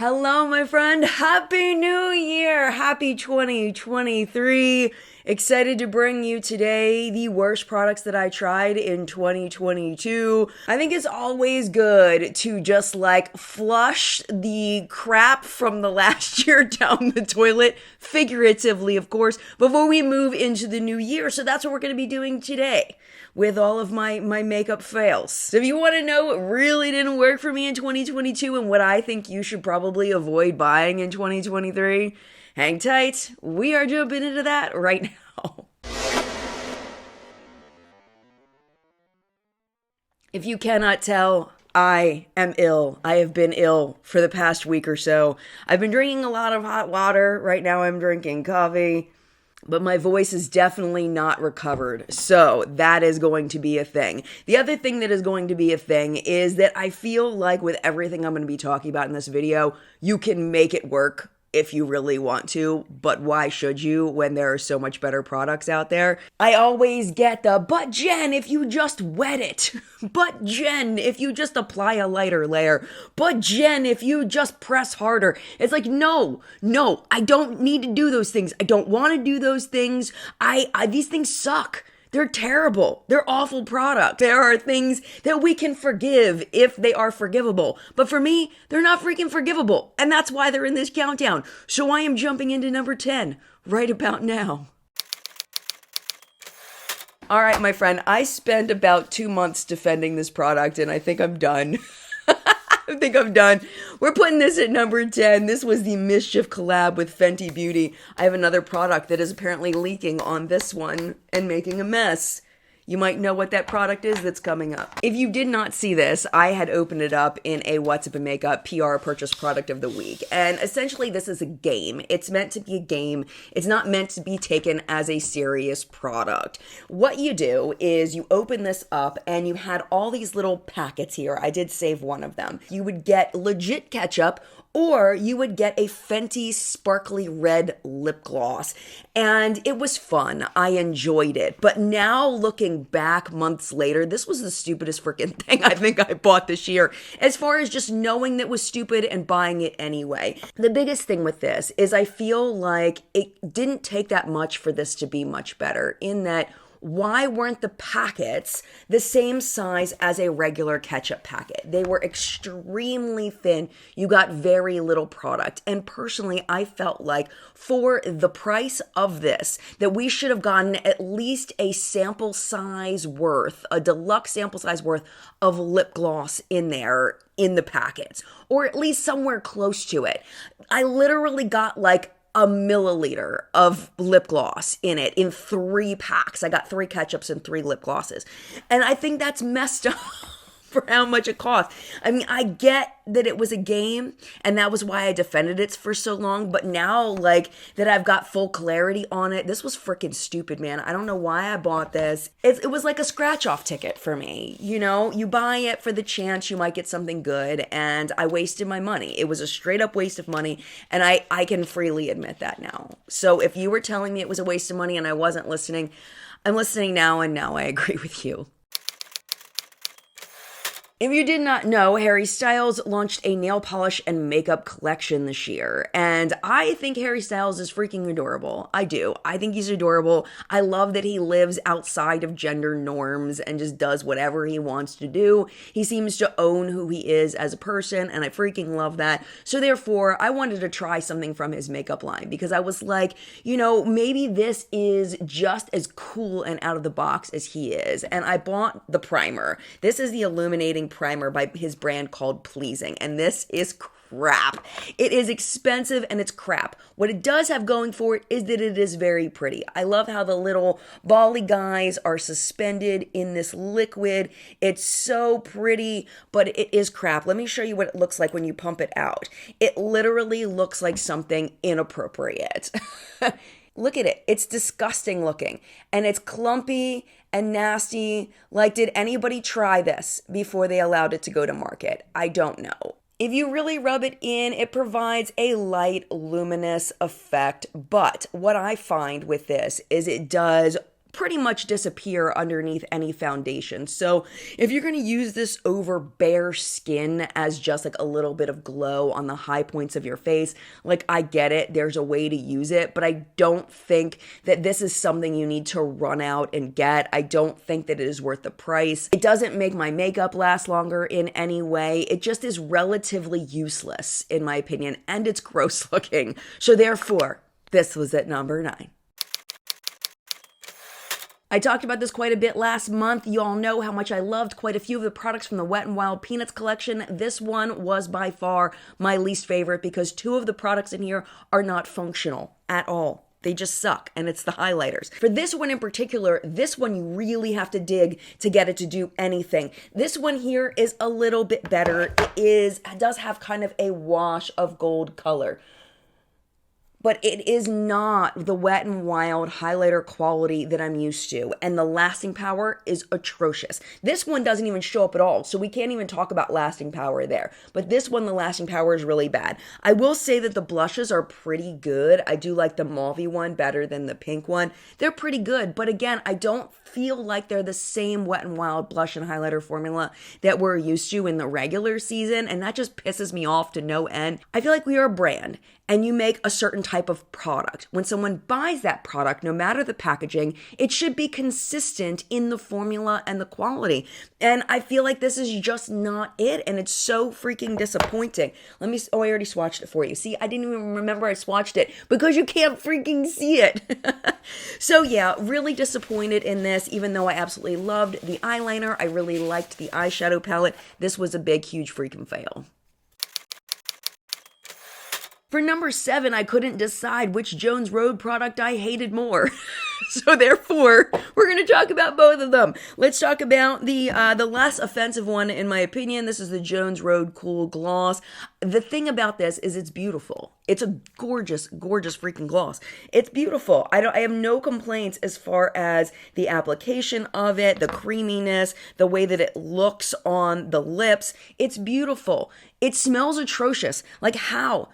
Hello, my friend. Happy New Year. Happy 2023. Excited to bring you today the worst products that I tried in 2022. I think it's always good to just flush the crap from the last year down the toilet, figuratively, of course, before we move into the new year. So that's what we're going to be doing today with all of my makeup fails. So if you want to know what really didn't work for me in 2022 and what I think you should probably avoid buying in 2023, hang tight. We are jumping into that right now. If you cannot tell, I am ill. I have been ill for the past week or so. I've been drinking a lot of hot water. Right now I'm drinking coffee. But my voice is definitely not recovered, so that is going to be a thing. The other thing that is going to be a thing is that I feel like with everything I'm going to be talking about in this video, you can make it work if you really want to, but why should you when there are so much better products out there? I always get but Jen, if you just wet it. But Jen, if you just apply a lighter layer. But Jen, if you just press harder. It's like, no, I don't need to do those things. I don't want to do those things. These things suck. They're terrible. They're awful products. There are things that we can forgive if they are forgivable. But for me, they're not freaking forgivable. And that's why they're in this countdown. So I am jumping into number 10 right about now. All right, my friend, I spent about 2 months defending this product and I think I'm done. I think I'm done. We're putting this at number 10. This was the MSCHF collab with Fenty Beauty. I have another product that is apparently leaking on this one and making a mess. You might know what that product is that's coming up. If you did not see this, I had opened it up in a What's Up in Makeup PR purchase product of the week. And essentially this is a game. It's meant to be a game. It's not meant to be taken as a serious product. What you do is you open this up and you had all these little packets here. I did save one of them. You would get legit ketchup, or you would get a Fenty sparkly red lip gloss. And it was fun. I enjoyed it. But now looking back months later, this was the stupidest freaking thing I think I bought this year. As far as just knowing that was stupid and buying it anyway. The biggest thing with this is I feel like it didn't take that much for this to be much better, in that why weren't the packets the same size as a regular ketchup packet? They were extremely thin. You got very little product. And personally, I felt like for the price of this, that we should have gotten at least a sample size worth, a deluxe sample size worth of lip gloss in there in the packets, or at least somewhere close to it. I literally got a milliliter of lip gloss in it in 3 packs. I got 3 ketchups and 3 lip glosses. And I think that's messed up for how much it cost. I mean, I get that it was a game and that was why I defended it for so long. But now that I've got full clarity on it, this was freaking stupid, man. I don't know why I bought this. It was like a scratch off ticket for me. You know, you buy it for the chance you might get something good, and I wasted my money. It was a straight up waste of money, and I can freely admit that now. So if you were telling me it was a waste of money and I wasn't listening, I'm listening now, and now I agree with you. If you did not know, Harry Styles launched a nail polish and makeup collection this year, and I think Harry Styles is freaking adorable. I do. I think he's adorable. I love that he lives outside of gender norms and just does whatever he wants to do. He seems to own who he is as a person, and I freaking love that. So therefore, I wanted to try something from his makeup line because I was like, maybe this is just as cool and out of the box as he is. And I bought the primer. This is the Illuminating primer by his brand called Pleasing, and this is crap. It is expensive and it's crap. What it does have going for it is that it is very pretty. I love how the little bally guys are suspended in this liquid. It's so pretty, but it is crap. Let me show you what it looks like when you pump it out. It literally looks like something inappropriate. Look at it. It's disgusting looking, and it's clumpy and nasty. Did anybody try this before they allowed it to go to market? I don't know. If you really rub it in, it provides a light, luminous effect. But what I find with this is it does pretty much disappear underneath any foundation. So if you're going to use this over bare skin as just like a little bit of glow on the high points of your face, like I get it, there's a way to use it, but I don't think that this is something you need to run out and get. I don't think that it is worth the price. It doesn't make my makeup last longer in any way. It just is relatively useless in my opinion, and it's gross looking. So therefore, this was at number 9. I talked about this quite a bit last month. You all know how much I loved quite a few of the products from the Wet n Wild Peanuts collection. This one was by far my least favorite because 2 of the products in here are not functional at all. They just suck, and it's the highlighters. For this one in particular, this one you really have to dig to get it to do anything. This one here is a little bit better. It does have kind of a wash of gold color, but it is not the Wet n Wild highlighter quality that I'm used to, and the lasting power is atrocious. This one doesn't even show up at all, so we can't even talk about lasting power there. But this one, the lasting power is really bad. I will say that the blushes are pretty good. I do like the mauvey one better than the pink one. They're pretty good, but again, I don't feel like they're the same Wet n Wild blush and highlighter formula that we're used to in the regular season, and that just pisses me off to no end. I feel like we are a brand, and you make a certain type of product. When someone buys that product, no matter the packaging, it should be consistent in the formula and the quality. And I feel like this is just not it, and it's so freaking disappointing. I already swatched it for you. See, I didn't even remember I swatched it because you can't freaking see it. So yeah, really disappointed in this, even though I absolutely loved the eyeliner. I really liked the eyeshadow palette. This was a big, huge freaking fail. For number 7, I couldn't decide which Jones Road product I hated more. So therefore, we're going to talk about both of them. Let's talk about the less offensive one, in my opinion. This is the Jones Road Cool Gloss. The thing about this is it's beautiful. It's a gorgeous, gorgeous freaking gloss. It's beautiful. I have no complaints as far as the application of it, the creaminess, the way that it looks on the lips. It's beautiful. It smells atrocious. Like how?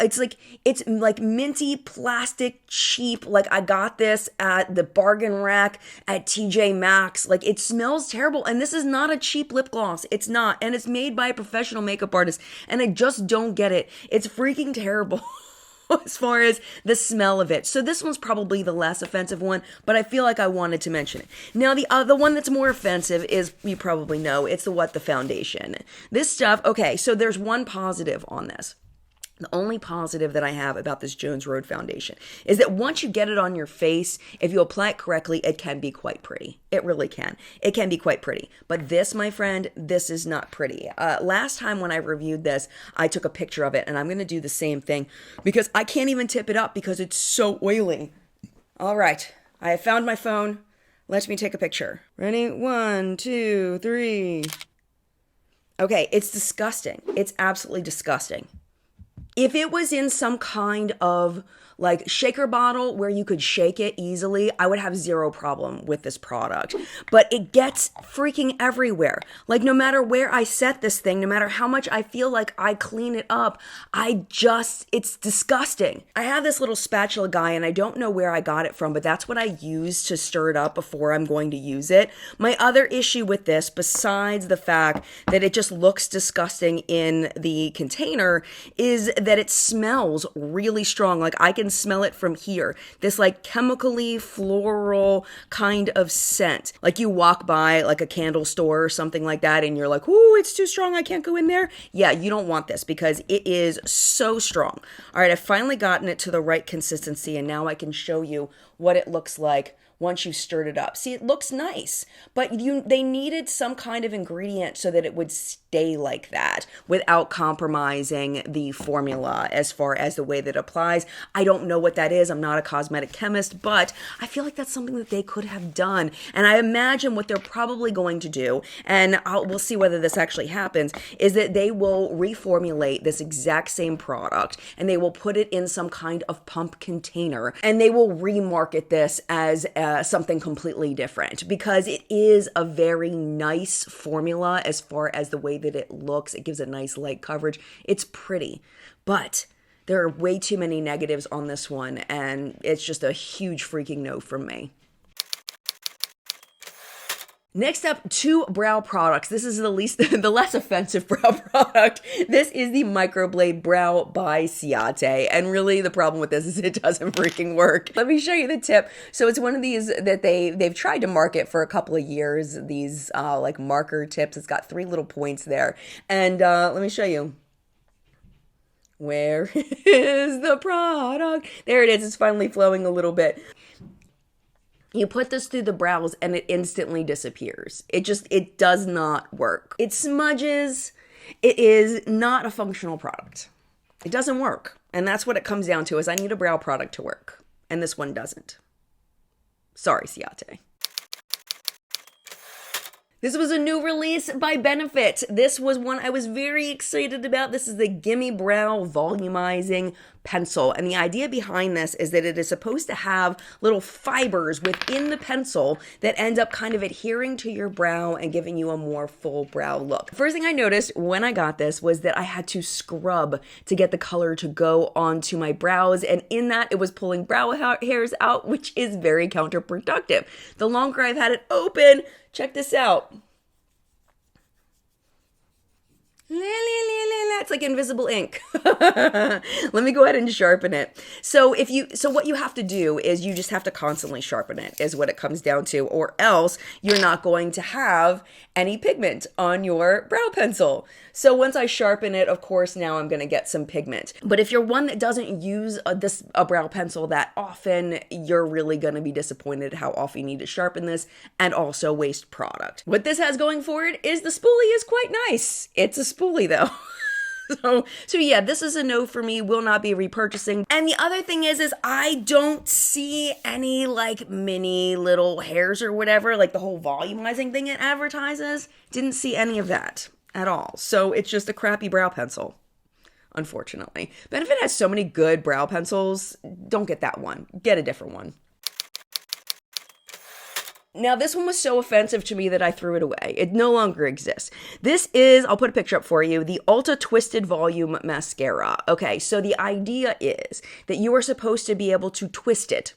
It's like minty plastic cheap. Like I got this at the bargain rack at TJ Maxx. Like it smells terrible. And this is not a cheap lip gloss. It's not. And it's made by a professional makeup artist. And I just don't get it. It's freaking terrible as far as the smell of it. So this one's probably the less offensive one, but I feel like I wanted to mention it. Now the one that's more offensive is, you probably know, it's the foundation. This stuff, okay, so there's one positive on this. The only positive that I have about this Jones Road foundation is that once you get it on your face, if you apply it correctly, it can be quite pretty. It really can. It can be quite pretty. But this, my friend, this is not pretty. Last time when I reviewed this, I took a picture of it, and I'm going to do the same thing because I can't even tip it up because it's so oily. All right. I have found my phone. Let me take a picture. Ready? 1, 2, 3. Okay, it's disgusting. It's absolutely disgusting. If it was in some kind of like shaker bottle where you could shake it easily, I would have zero problem with this product. But it gets freaking everywhere. Like no matter where I set this thing, no matter how much I feel like I clean it up, it's disgusting. I have this little spatula guy and I don't know where I got it from, but that's what I use to stir it up before I'm going to use it. My other issue with this, besides the fact that it just looks disgusting in the container, is that it smells really strong. Like I can smell it from here. This like chemically floral kind of scent. Like you walk by like a candle store or something like that and you're like, ooh, it's too strong. I can't go in there. Yeah, you don't want this because it is so strong. All right, I've finally gotten it to the right consistency and now I can show you what it looks like once you stirred it up. See, it looks nice, but they needed some kind of ingredient so that it would stay like that without compromising the formula as far as the way that it applies. I don't know what that is. I'm not a cosmetic chemist, but I feel like that's something that they could have done. And I imagine what they're probably going to do, and we'll see whether this actually happens, is that they will reformulate this exact same product and they will put it in some kind of pump container and they will remarket this as something completely different because it is a very nice formula as far as the way that it looks. It gives a nice light coverage. It's pretty, but there are way too many negatives on this one and it's just a huge freaking no from me. Next up, two brow products. This is the less offensive brow product. This is the Microblade Brow by Ciate. And really the problem with this is it doesn't freaking work. Let me show you the tip. So it's one of these that they've tried to market for a couple of years, these like marker tips. It's got 3 little points there. And let me show you. Where is the product? There it is. It's finally flowing a little bit. You put this through the brows and it instantly disappears. It does not work. It smudges. It is not a functional product. It doesn't work. And that's what it comes down to is I need a brow product to work. And this one doesn't. Sorry, Ciate. This was a new release by Benefit. This was one I was very excited about. This is the Gimme Brow Volumizing Pencil. And the idea behind this is that it is supposed to have little fibers within the pencil that end up kind of adhering to your brow and giving you a more full brow look. First thing I noticed when I got this was that I had to scrub to get the color to go onto my brows. And in that, it was pulling brow hairs out, which is very counterproductive. The longer I've had it open, check this out. It's like invisible ink. Let me go ahead and sharpen it. So what you have to do is you just have to constantly sharpen it is what it comes down to, or else you're not going to have any pigment on your brow pencil. So once I sharpen it, of course, now I'm going to get some pigment. But if you're one that doesn't use a brow pencil that often, you're really going to be disappointed how often you need to sharpen this and also waste product. What this has going for it is the spoolie is quite nice. It's a spoolie though. So yeah, this is a no for me, will not be repurchasing. And the other thing is I don't see any like mini little hairs or whatever, like the whole volumizing thing it advertises. Didn't see any of that at all. So it's just a crappy brow pencil, unfortunately. Benefit has so many good brow pencils. Don't get that one. Get a different one. Now, this one was so offensive to me that I threw it away. It no longer exists. This is, I'll put a picture up for you, the Ulta Twisted Volume Mascara. Okay, so the idea is that you are supposed to be able to twist it,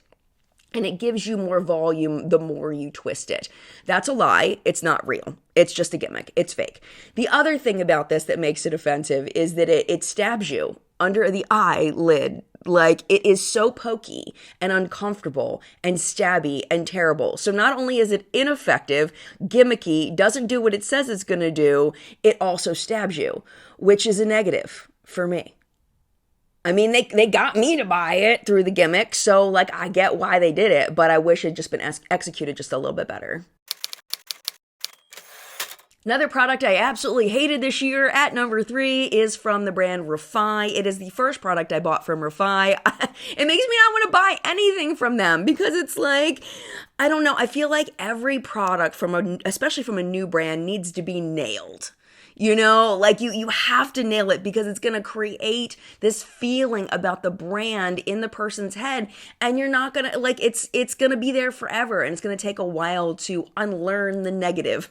and it gives you more volume the more you twist it. That's a lie. It's not real. It's just a gimmick. It's fake. The other thing about this that makes it offensive is that it stabs you under the eyelid. Like, it is so pokey and uncomfortable and stabby and terrible. So not only is it ineffective, gimmicky, doesn't do what it says it's going to do, it also stabs you, which is a negative for me. I mean, they got me to buy it through the gimmick, so like I get why they did it, but I wish it had just been executed just a little bit better. Another product I absolutely hated this year at number 3 is from the brand Refy. It is the first product I bought from Refy. It makes me not want to buy anything from them because it's like, I don't know, I feel like every product especially from a new brand needs to be nailed. You know, like you have to nail it because it's going to create this feeling about the brand in the person's head, and you're not going to, like, it's going to be there forever, and it's going to take a while to unlearn the negative.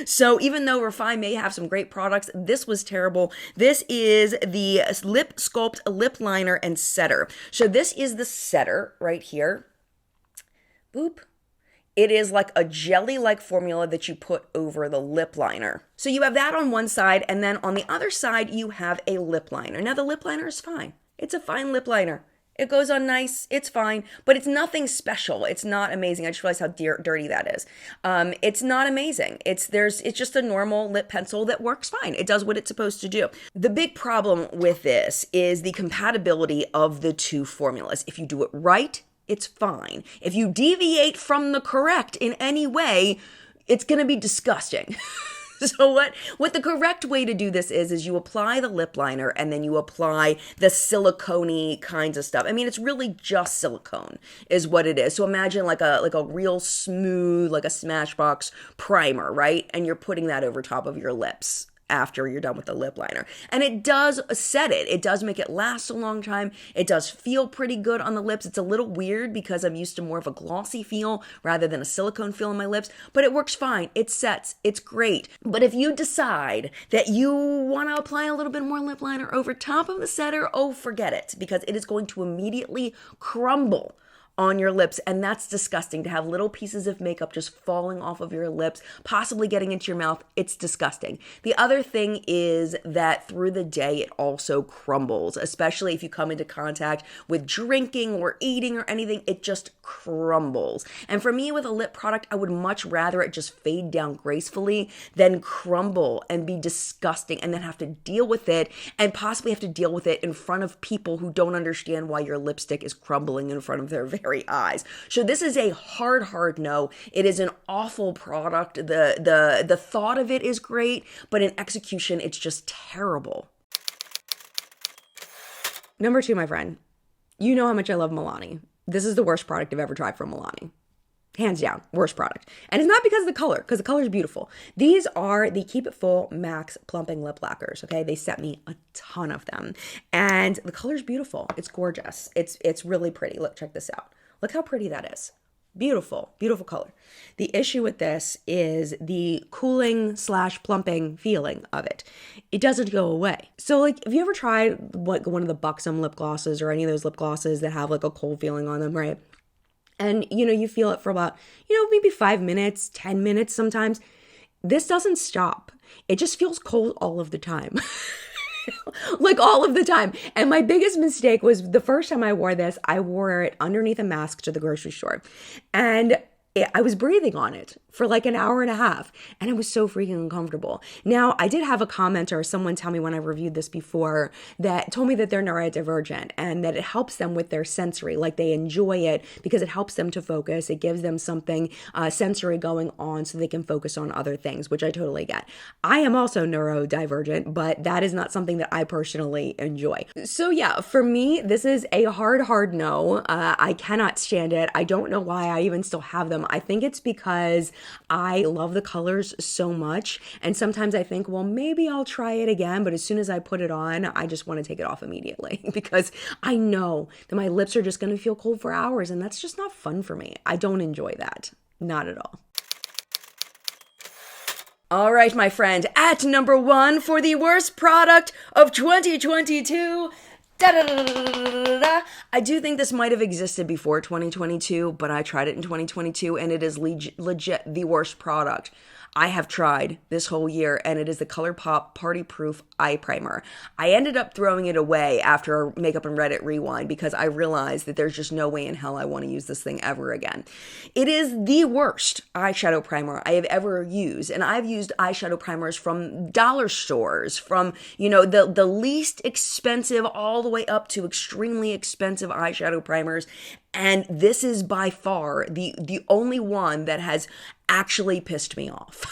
So even though Refy may have some great products, this was terrible. This is the Lip Sculpt Lip Liner and Setter. So this is the setter right here. Boop. It is like a jelly-like formula that you put over the lip liner. So you have that on one side, and then on the other side, you have a lip liner. Now, the lip liner is fine. It's a fine lip liner. It goes on nice, it's fine, but it's nothing special. It's not amazing. I just realized how dirty that is. It's not amazing. It's just a normal lip pencil that works fine. It does what it's supposed to do. The big problem with this is the compatibility of the two formulas. If you do it right, it's fine. If you deviate from the correct in any way, it's going to be disgusting. So what the correct way to do this is you apply the lip liner and then you apply the silicone-y kinds of stuff. I mean, it's really just silicone is what it is. So imagine like a real smooth, like a Smashbox primer, right? And you're putting that over top of your lips after you're done with the lip liner. And it does set it. It does make it last a long time. It does feel pretty good on the lips. It's a little weird because I'm used to more of a glossy feel rather than a silicone feel on my lips, but it works fine. It sets. It's great. But if you decide that you want to apply a little bit more lip liner over top of the setter, oh, forget it, because it is going to immediately crumble on your lips, and that's disgusting. To have little pieces of makeup just falling off of your lips, possibly getting into your mouth, it's disgusting. The other thing is that through the day, it also crumbles, especially if you come into contact with drinking or eating or anything, it just crumbles. And for me, with a lip product, I would much rather it just fade down gracefully than crumble and be disgusting and then have to deal with it, and possibly have to deal with it in front of people who don't understand why your lipstick is crumbling in front of their very eyes. So this is a hard no. It is an awful product. The thought of it is great, but in execution, it's just terrible. Number 2, my friend, you know how much I love Milani. This is the worst product I've ever tried from Milani. Hands down, worst product. And it's not because of the color, because the color is beautiful. These are the Keep It Full Max Plumping Lip Lacquers, okay? They sent me a ton of them. And the color is beautiful. It's gorgeous. It's really pretty. Look, check this out. Look how pretty that is. Beautiful, beautiful color. The issue with this is the cooling / plumping feeling of it. It doesn't go away. So like, have you ever tried one of the Buxom lip glosses or any of those lip glosses that have like a cold feeling on them, right? And, you feel it for about, maybe 5 minutes, 10 minutes sometimes. This doesn't stop. It just feels cold all of the time. Like all of the time. And my biggest mistake was the first time I wore this, I wore it underneath a mask to the grocery store. And I was breathing on it for like an hour and a half, and it was so freaking uncomfortable. Now, I did have a commenter, someone tell me when I reviewed this before, that told me that they're neurodivergent and that it helps them with their sensory, like they enjoy it because it helps them to focus. It gives them something sensory going on so they can focus on other things, which I totally get. I am also neurodivergent, but that is not something that I personally enjoy. So yeah, for me, this is a hard no. I cannot stand it. I don't know why I even still have them. I think it's because I love the colors so much, and sometimes I think, well, maybe I'll try it again, but as soon as I put it on, I just want to take it off immediately because I know that my lips are just going to feel cold for hours, and that's just not fun for me. I don't enjoy that. Not at all. All right, my friend, at number 1 for the worst product of 2022, I do think this might have existed before 2022, but I tried it in 2022, and it is legit the worst product I have tried this whole year, and it is the ColourPop Party Proof Eye Primer. I ended up throwing it away after Makeup and Reddit Rewind because I realized that there's just no way in hell I want to use this thing ever again. It is the worst eyeshadow primer I have ever used, and I've used eyeshadow primers from dollar stores, from, the least expensive all the way up to extremely expensive eyeshadow primers, and this is by far the only one that has actually pissed me off.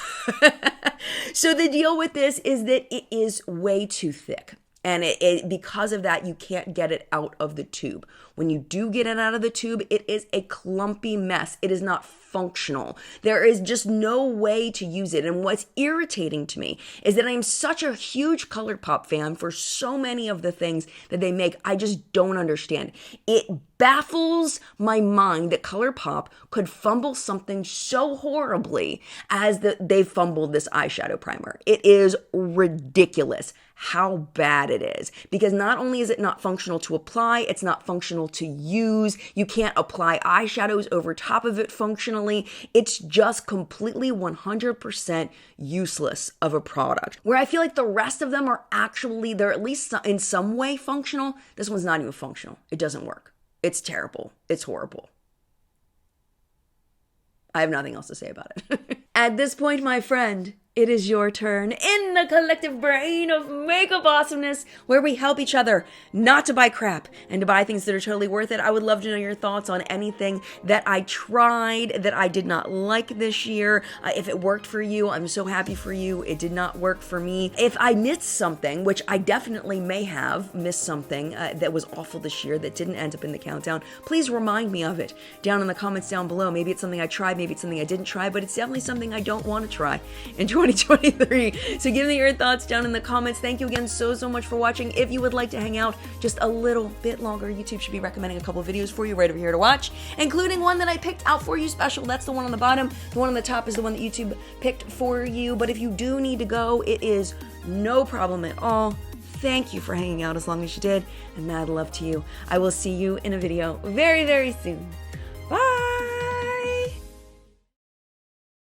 So the deal with this is that it is way too thick. And because of that, you can't get it out of the tube. When you do get it out of the tube, it is a clumpy mess. It is not functional. There is just no way to use it. And what's irritating to me is that I am such a huge ColourPop fan for so many of the things that they make. I just don't understand. It baffles my mind that ColourPop could fumble something so horribly as they fumbled this eyeshadow primer. It is ridiculous how bad it is, because not only is it not functional to apply, it's not functional to use. You can't apply eyeshadows over top of it functionally. It's just completely 100% useless of a product. Where I feel like the rest of them are actually, they're at least in some way functional. This one's not even functional. It doesn't work. It's terrible. It's horrible. I have nothing else to say about it. At this point, my friend, it is your turn in the collective brain of makeup awesomeness, where we help each other not to buy crap and to buy things that are totally worth it. I would love to know your thoughts on anything that I tried that I did not like this year. If it worked for you, I'm so happy for you. It did not work for me. If I missed something, which I definitely may have missed something that was awful this year that didn't end up in the countdown, please remind me of it down in the comments down below. Maybe it's something I tried, maybe it's something I didn't try, but it's definitely something I don't want to try in 2023. So give me your thoughts down in the comments. Thank you again so much for watching. If you would like to hang out just a little bit longer, YouTube should be recommending a couple of videos for you right over here to watch, including one that I picked out for you special. That's the one on the bottom. The one on the top is the one that YouTube picked for you. But if you do need to go, it is no problem at all. Thank you for hanging out as long as you did, and mad love to you. I will see you in a video very, very soon.